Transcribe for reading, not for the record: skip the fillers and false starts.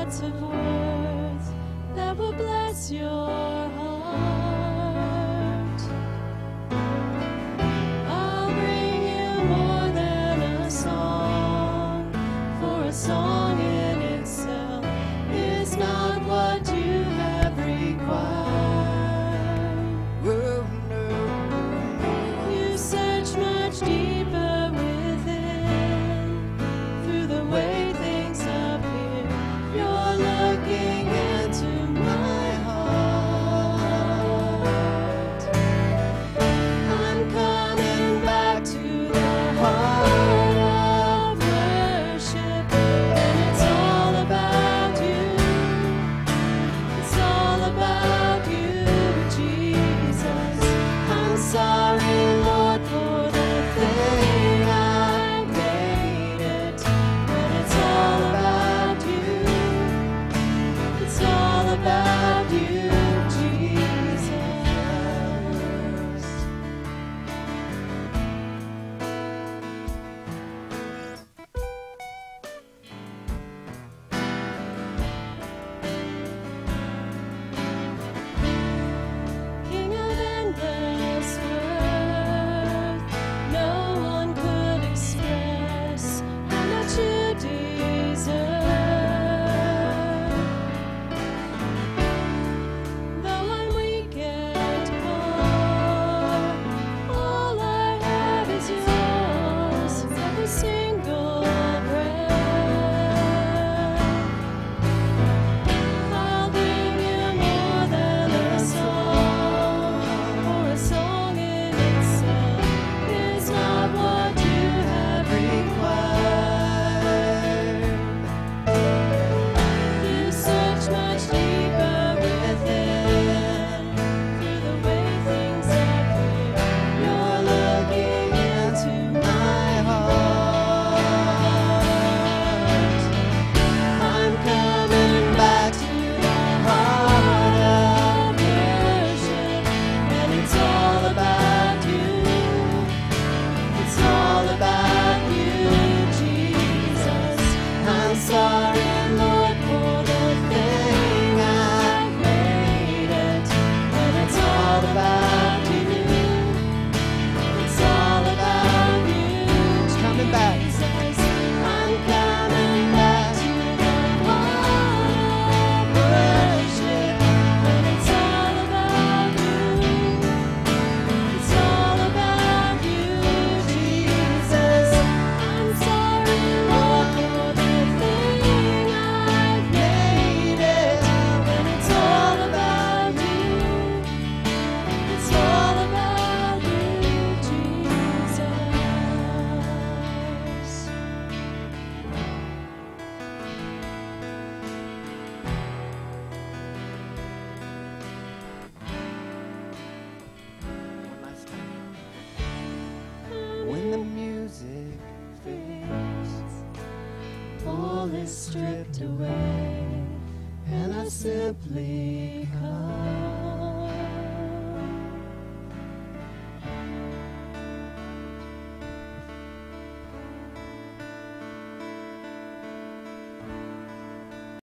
lots of words that will bless your heart. I'll bring you more than a song, for a song in itself is not what you have required. You search much deeper within, through the way things appear. You're looking into my heart. I'm coming back to the heart of worship, and it's all about you. It's all about you, Jesus. I'm sorry, Lord, for the thing I made it. But it's all about you. It's all about you, Jesus. King of endless worth, no one could express how much you deserve. Though I'm weak and poor, all I have is yours, every single breath. I'll bring you more than a song, for a song in itself is not what you have required. You search much deeper within, through the way things appear. You're looking into my heart. I'm coming back to the heart of worship, and it's all about you. It's all about you, Jesus. I'm sorry, Lord, for the thing I've made it, but it's all about you. It's all about you, Jesus. Coming back. I'm coming back to the heart of worship, and it's all about you. It's all about you, Jesus. I'm sorry, Lord, for the thing I've made it, and it's all about you. It's all about you, Jesus. One last time. When the music fades, All is stripped away, and I simply come.